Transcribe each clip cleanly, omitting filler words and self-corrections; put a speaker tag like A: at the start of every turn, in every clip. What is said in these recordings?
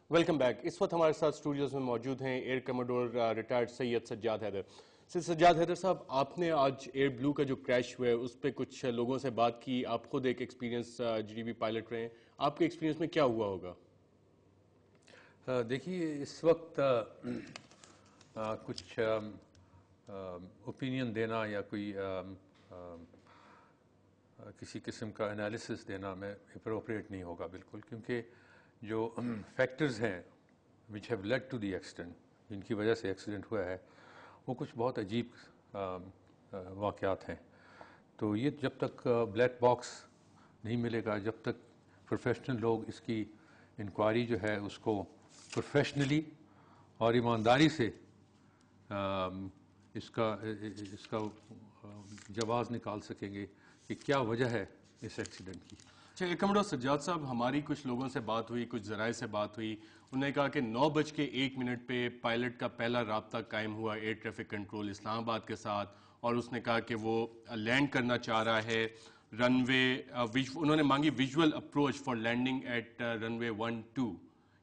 A: Welcome back. اس وقت ہمارے ساتھ اسٹوڈیوز میں موجود ہیں ایئر کموڈور ریٹائرڈ سید سجاد حیدر. سجاد حیدر صاحب، آپ نے آج ایئر بلو کا جو کریش ہوا ہے اس پہ کچھ لوگوں سے بات کی. آپ خود ایک ایکسپیرینس GDB پائلٹ رہے ہیں. آپ کے ایکسپیرینس میں کیا ہوا ہوگا؟
B: دیکھیے، اس وقت کچھ اوپینین دینا یا کوئی کسی قسم کا انالیسس دینا میں اپروپریٹ نہیں ہوگا بالکل، کیونکہ جو فیکٹرز ہیں which have led to the accident, جن کی وجہ سے ایکسیڈنٹ ہوا ہے، وہ کچھ بہت عجیب واقعات ہیں. تو یہ جب تک بلیک باکس نہیں ملے گا، جب تک پروفیشنل لوگ اس کی انکوائری جو ہے اس کو پروفیشنلی اور ایمانداری سے اس کا جواز نکال سکیں گے کہ کیا وجہ ہے اس ایکسیڈنٹ کی.
A: اچھا کموڈور سجاد صاحب، ہماری کچھ لوگوں سے بات ہوئی، کچھ ذرائع سے بات ہوئی. انہوں نے کہا کہ 9:01 پہ پائلٹ کا پہلا رابطہ قائم ہوا ایئر ٹریفک کنٹرول اسلام آباد کے ساتھ، اور اس نے کہا کہ وہ لینڈ کرنا چاہ رہا ہے رن وے. انہوں نے مانگی visual approach for landing at runway 12.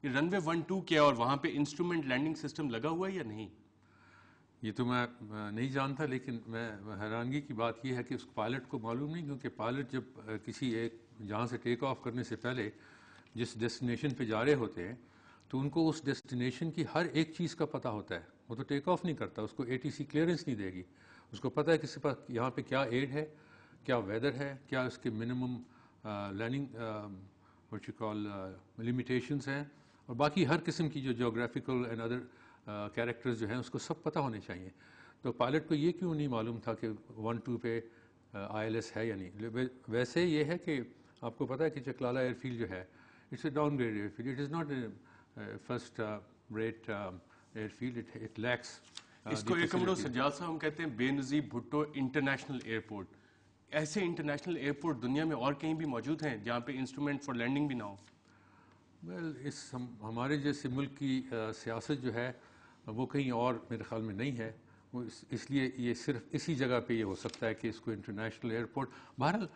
A: یہ رن وے 12 کیا اور وہاں پہ انسٹرومنٹ لینڈنگ سسٹم لگا ہوا ہے یا نہیں؟
B: یہ تو میں نہیں جانتا، لیکن میں حیرانگی کی بات یہ ہے کہ اس پائلٹ کو معلوم نہیں، کیونکہ پائلٹ جب کسی ایک جہاں سے ٹیک آف کرنے سے پہلے جس ڈیسٹینیشن پہ جا رہے ہوتے ہیں تو ان کو اس ڈیسٹینیشن کی ہر ایک چیز کا پتہ ہوتا ہے. وہ تو ٹیک آف نہیں کرتا، اس کو ATC کلیئرنس نہیں دے گی. اس کو پتہ ہے کسی پاس یہاں پہ کیا ایڈ ہے، کیا ویدر ہے، کیا اس کے minimum landing what you call limitations ہیں، اور باقی ہر قسم کی جو جیوگرافیکل اینڈ ادر کیریکٹرز جو ہیں اس کو سب پتہ ہونے چاہیے. تو پائلٹ کو یہ کیوں نہیں معلوم تھا کہ 12 پہ ILS ہے یا نہیں؟ ویسے یہ ہے کہ آپ کو پتہ ہے کہ چکلالہ ایئر فیلڈ جو ہے it's a downgrade airfield. It is not a first rate airfield. It lacks.
A: اس کو ایک کموڈور سجاد صاحب ہم کہتے ہیں Benazir Bhutto international airport. ایسے انٹرنیشنل ایئرپورٹ دنیا میں اور کہیں بھی موجود ہیں جہاں پہ انسٹرومنٹ فار لینڈنگ بھی نہ ہو؟
B: اس ہمارے جیسے ملک کی سیاست جو ہے وہ کہیں اور میرے خیال میں نہیں ہے. وہ اس لیے یہ صرف اسی جگہ پہ یہ ہو سکتا ہے کہ اس کو انٹرنیشنل ایئرپورٹ. بہرحال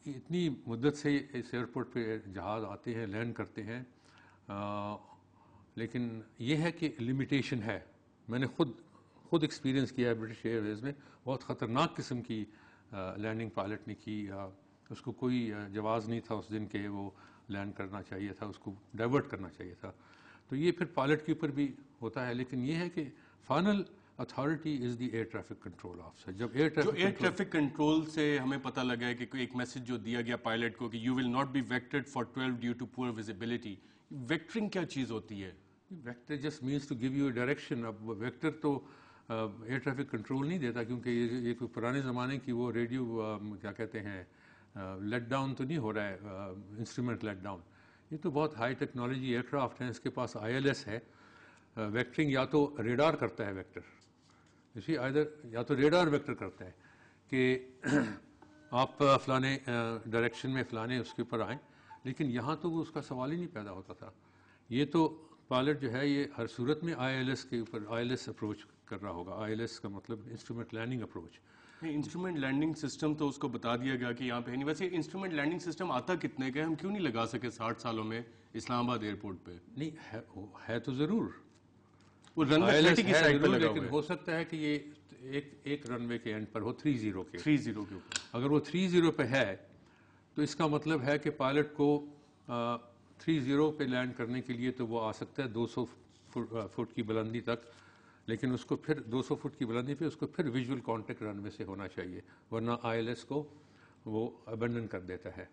B: اتنی مدت سے اس ایئرپورٹ پہ جہاز آتے ہیں، لینڈ کرتے ہیں، لیکن یہ ہے کہ لمیٹیشن ہے. میں نے خود ایکسپیرینس کیا ہے برٹش ایئر ویز میں. بہت خطرناک قسم کی لینڈنگ پائلٹ نے کی. اس کو کوئی جواز نہیں تھا اس دن کہ وہ لینڈ کرنا چاہیے تھا، اس کو ڈائیورٹ کرنا چاہیے تھا. تو یہ پھر پائلٹ کے اوپر بھی ہوتا ہے. لیکن یہ ہے کہ final authority is the year traffic control officer. جب ایئر
A: ٹریفک کنٹرول سے ہمیں پتہ لگا ہے کہ ایک میسج جو دیا گیا پائلٹ کو کہ you will not be vectored for 12 due to poor visibility. Vectoring کیا چیز ہوتی ہے؟
B: Vector just means to give you a direction. اب ویکٹر تو ایئر ٹریفک کنٹرول نہیں دیتا، کیونکہ یہ کوئی پرانے زمانے کی وہ ریڈیو کیا کہتے ہیں لیٹ ڈاؤن تو نہیں ہو رہا ہے، انسٹرومنٹ لیٹ ڈاؤن. یہ تو بہت ہائی ٹیکنالوجی ایئر کرافٹ ہیں، اس کے پاس ILS ہے. ویکٹرنگ یا تو ریڈار کرتا ہے ویکٹر، اسی یا تو ریڈار ویکٹر کرتا ہے کہ آپ فلانے ڈائریکشن میں فلانے اس کے اوپر آئیں. لیکن یہاں تو وہ اس کا سوال ہی نہیں پیدا ہوتا تھا. یہ تو پائلٹ جو ہے یہ ہر صورت میں ILS کے اوپر ILS اپروچ کر رہا ہوگا. ILS کا مطلب instrument landing approach.
A: Instrument landing system تو اس کو بتا دیا گیا کہ یہاں پہ نہیں. ویسے انسٹرومنٹ لینڈنگ سسٹم آتا کتنے کا ہے؟ ہم کیوں نہیں لگا سکے 60 سالوں میں اسلام آباد ایئرپورٹ پہ؟
B: نہیں ہے تو ضرور
A: وہ رن وے 30 کی سائڈ پہ لگا ہوا ہے.
B: لیکن ہو سکتا ہے کہ یہ ایک رن وے کے اینڈ پر ہو 30 کے
A: 30 کے اوپر.
B: اگر وہ 30 پہ ہے تو اس کا مطلب ہے کہ پائلٹ کو 30 پہ لینڈ کرنے کے لیے تو وہ آ سکتا ہے 200 فٹ کی بلندی تک. لیکن اس کو پھر 200 فٹ کی بلندی پہ اس کو پھر ویژول کانٹیکٹ رن وے سے ہونا چاہیے، ورنہ ILS کو وہ ابنڈن کر دیتا ہے.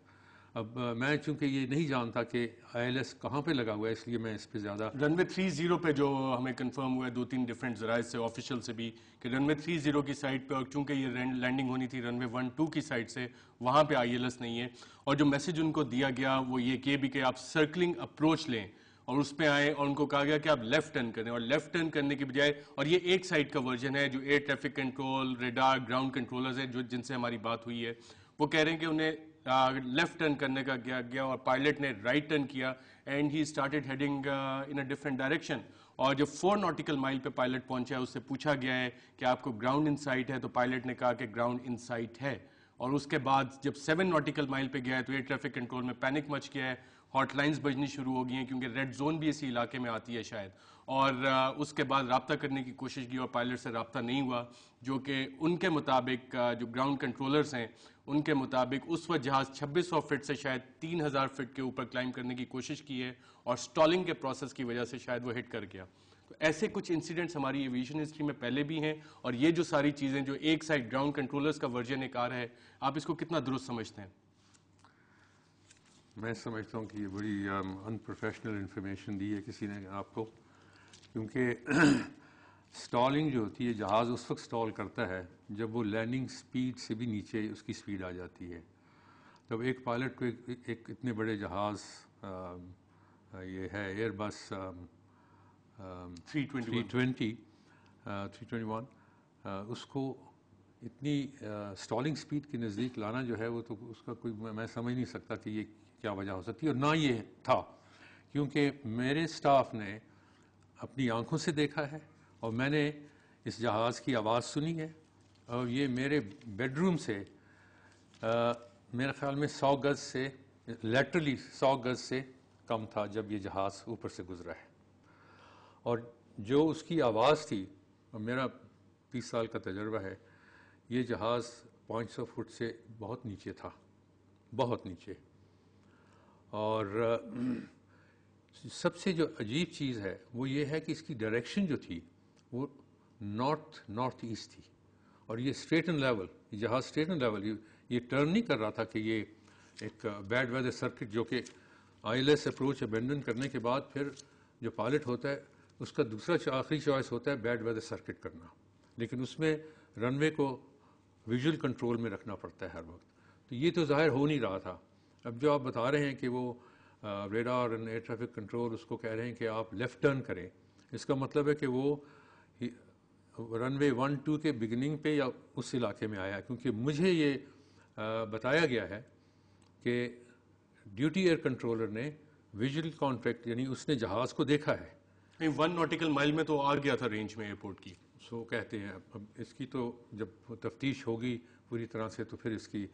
B: اب میں چونکہ یہ نہیں جانتا کہ ILS کہاں پہ لگا ہوا ہے، اس لیے میں اس پہ زیادہ.
A: رن وے 30 پہ جو ہمیں کنفرم ہوا ہے 2-3 ڈفرینٹ ذرائع سے، آفیشیل سے بھی، کہ رن وے 30 کی سائڈ پہ، اور چونکہ یہ لینڈنگ ہونی تھی رن وے 12 کی سائڈ سے، وہاں پہ ILS نہیں ہے. اور جو میسج ان کو دیا گیا وہ یہ کہ بھی کہ آپ سرکلنگ اپروچ لیں اور اس پہ آئیں، اور ان کو کہا گیا کہ آپ لیفٹ ٹرن کریں، اور لیفٹ ٹرن کرنے کی بجائے، اور یہ ایک سائڈ کا ورژن ہے جو year traffic control, radar, ground controllers ہیں جن سے ہماری بات ہوئی ہے، وہ کہہ رہے ہیں کہ انہیں لیفٹ ٹرن کرنے کا گیا اور پائلٹ نے رائٹ ٹرن کیا and he started heading in a different direction. اور جب 4 ناٹیکل مائل پہ پائلٹ پہنچا ہے، اس سے پوچھا گیا ہے کہ آپ کو گراؤنڈ ان سائٹ ہے، تو پائلٹ نے کہا کہ گراؤنڈ ان سائٹ ہے. اور اس کے بعد جب 7 ناٹیکل مائل پہ گیا ہے تو ایئر ٹریفک کنٹرول میں پینک مچ گیا ہے, ہاٹ لائنز بجنی شروع ہو گئی ہیں کیونکہ ریڈ زون بھی اسی علاقے میں آتی ہے شاید, اور اس کے بعد رابطہ کرنے کی کوشش کی اور پائلٹ سے رابطہ نہیں ہوا, جو کہ ان کے مطابق جو گراؤنڈ کنٹرولرز ہیں ان کے مطابق اس وقت جہاز 2600 فٹ سے شاید 3000 فٹ کے اوپر کلائم کرنے کی کوشش کی ہے اور سٹالنگ کے پروسیس کی وجہ سے شاید وہ ہٹ کر گیا. تو ایسے کچھ انسیڈنٹس ہماری ایویشن ہسٹری میں پہلے بھی ہیں, اور یہ جو ساری چیزیں جو ایک سائڈ گراؤنڈ کنٹرولرز کا ورژن ایک آ رہا ہے, آپ اس کو کتنا درست سمجھتے ہیں؟
B: میں سمجھتا ہوں کہ یہ بڑی ان پروفیشنل انفارمیشن دی ہے کسی نے آپ کو, کیونکہ سٹالنگ جو ہوتی ہے, جہاز اس وقت سٹال کرتا ہے جب وہ لینڈنگ سپیڈ سے بھی نیچے اس کی سپیڈ آ جاتی ہے. جب ایک پائلٹ کو ایک اتنے بڑے جہاز یہ ہے ایئر بس 321 اس کو اتنی سٹالنگ سپیڈ کے نزدیک لانا جو ہے وہ تو اس کا کوئی میں سمجھ نہیں سکتا کہ یہ کیا وجہ ہو سکتی ہے, اور نہ یہ تھا, کیونکہ میرے سٹاف نے اپنی آنکھوں سے دیکھا ہے اور میں نے اس جہاز کی آواز سنی ہے, اور یہ میرے بیڈ روم سے میرے خیال میں 100 گز سے لیٹرلی 100 گز سے کم تھا جب یہ جہاز اوپر سے گزرا ہے. اور جو اس کی آواز تھی, اور میرا 30 سال کا تجربہ ہے, یہ جہاز 500 فٹ سے بہت نیچے تھا, بہت نیچے. اور سب سے جو عجیب چیز ہے وہ یہ ہے کہ اس کی ڈائریکشن جو تھی وہ نارتھ ایسٹ تھی, اور یہ اسٹریٹ اینڈ لیول, یہ جہاز اسٹریٹ اینڈ لیول, یہ ٹرن نہیں کر رہا تھا کہ یہ ایک بیڈ ویدر سرکٹ, جو کہ I L S approach abandon کرنے کے بعد پھر جو پائلٹ ہوتا ہے اس کا دوسرا آخری چوائس ہوتا ہے بیڈ ویدر سرکٹ کرنا, لیکن اس میں رن وے کو ویژول کنٹرول میں رکھنا پڑتا ہے ہر وقت. تو یہ تو ظاہر ہو نہیں رہا تھا. اب جو آپ بتا رہے ہیں کہ وہ ریڈار اور ایئر ٹریفک کنٹرول اس کو کہہ رہے ہیں کہ آپ لیفٹ ٹرن کریں, اس کا مطلب ہے کہ وہ رن وے 1-2 کے بگننگ پہ یا اس علاقے میں آیا, کیونکہ مجھے یہ بتایا گیا ہے کہ ڈیوٹی ایئر کنٹرولر نے ویژول کانٹیکٹ یعنی اس نے جہاز کو دیکھا ہے.
A: 1 ناٹیکل مائل میں تو آ گیا تھا رینج میں ایئرپورٹ کی,
B: سو کہتے ہیں. اب اس کی تو جب تفتیش ہوگی پوری طرح سے تو پھر اس کی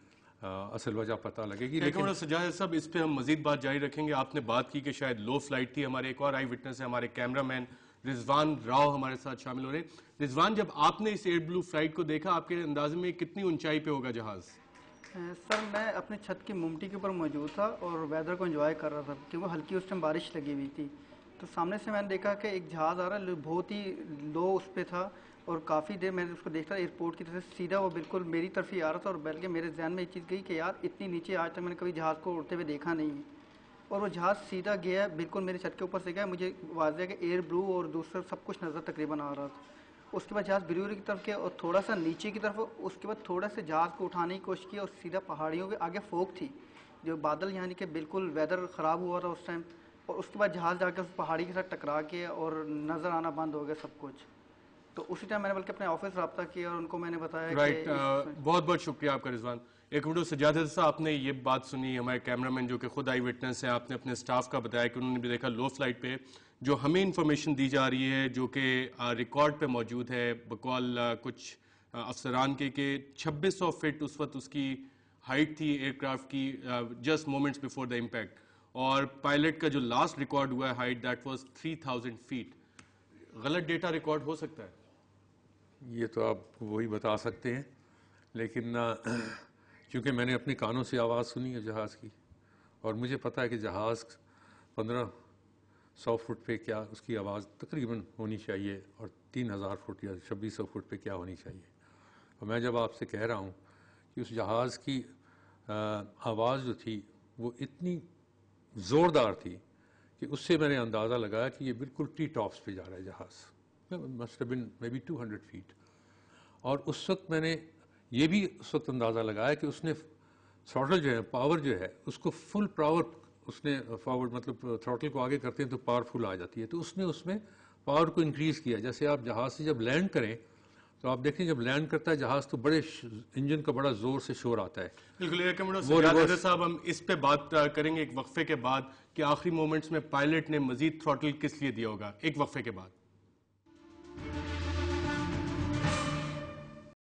B: اصل وجہ پتہ لگے گی.
A: لیکن سجاد صاحب اس پہ ہم مزید بات جاری رکھیں گے. آپ نے بات کی کہ شاید لو فلائٹ تھی. ہمارے ایک اور آئی وٹنس ہے, ہمارے کیمرہ مین رضوان راؤ ہمارے ساتھ شامل ہو رہے ہیں. رضوان, جب آپ نے اس ایئر بلو فلائٹ کو دیکھا, آپ کے اندازے میں کتنی اونچائی پہ ہوگا جہاز؟
C: سر میں اپنے چھت کی ممٹی کے اوپر موجود تھا اور ویدر کو انجوائے کر رہا تھا, کیونکہ ہلکی اس ٹائم بارش لگی ہوئی تھی. تو سامنے سے میں نے دیکھا کہ ایک جہاز آ رہا ہے, بہت ہی لو اس پہ تھا, اور کافی دیر میں نے اس کو دیکھا ایئرپورٹ کی طرف سے سیدھا وہ بالکل میری طرف ہی آ رہا تھا. اور بلکہ میرے ذہن میں یہ چیز گئی کہ یار اتنی نیچے آج تک میں نے کبھی جہاز کو اڑتے ہوئے دیکھا نہیں ہے. اور وہ جہاز سیدھا گیا, بالکل میرے چھت کے اوپر سے گیا. مجھے واضح ہے کہ ایئر بلو اور دوسرا سب کچھ نظر تقریباً آ رہا تھا. اس کے بعد جہاز بریوری کی طرف گیا اور تھوڑا سا نیچے کی طرف, اس کے بعد تھوڑا سا جہاز کو اٹھانے کی کوشش کی اور سیدھا پہاڑیوں کے آگے فوگ تھی, جو بادل یعنی کہ بالکل ویدر خراب ہوا تھا اس ٹائم. اور اس کے بعد جہاز جا کے اس پہاڑی کے ساتھ ٹکرا کے اور نظر آنا بند ہو گیا سب کچھ. تو اسی ٹائم میں نے بلکہ اپنے آفس رابطہ کیا اور ان کو میں نے بتایا
A: رائٹ. بہت بہت شکریہ آپ کا رضوان. ایک منٹ, سجاد صاحب آپ نے یہ بات سنی, ہمارے کیمرہ مین جو کہ خود آئی وٹنس ہیں, آپ نے اپنے اسٹاف کا بتایا کہ انہوں نے بھی دیکھا لو فلائٹ پہ. جو ہمیں انفارمیشن دی جا رہی ہے جو کہ ریکارڈ پہ موجود ہے بقول کچھ افسران کے, کہ 2600 فٹ اس وقت اس کی ہائٹ تھی ایئر کرافٹ کی, just moments before the impact. اور پائلٹ کا جو لاسٹ ریکارڈ ہوا ہے ہائٹ, دیٹ واز 3000 فیٹ. غلط ڈیٹا ریکارڈ ہو سکتا ہے؟
B: یہ تو آپ وہی بتا سکتے ہیں, لیکن چونکہ میں نے اپنے کانوں سے آواز سنی ہے جہاز کی, اور مجھے پتہ ہے کہ جہاز 1500 فٹ پہ کیا اس کی آواز تقریباً ہونی چاہیے, اور 3000 فٹ یا 2600 فٹ پہ کیا ہونی چاہیے. اور میں جب آپ سے کہہ رہا ہوں کہ اس جہاز کی آواز جو تھی وہ اتنی زوردار تھی کہ اس سے میں نے اندازہ لگایا کہ یہ بالکل ٹی ٹاپس پہ جا رہا ہے جہاز, must have been may be 200 feet. اور اس وقت میں نے یہ بھی اس وقت اندازہ لگایا کہ اس نے تھروٹل جو ہے, پاور جو ہے, اس کو فل پاور اس نے فارورڈ, مطلب تھروٹل کو آگے کرتے ہیں تو پاور فل آ جاتی ہے, تو اس نے پاور کو انکریز کیا. جیسے آپ جہاز سے جب لینڈ کریں تو آپ دیکھیں جب لینڈ کرتا ہے جہاز تو بڑے انجن کا بڑا زور سے شور آتا ہے.
A: بالکل صاحب, ہم اس پہ بات کریں گے ایک وقفے کے بعد کہ آخری مومنٹس میں پائلٹ نے مزید تھروٹل کس لیے دیا ہوگا. ایک وقفے کے بعد.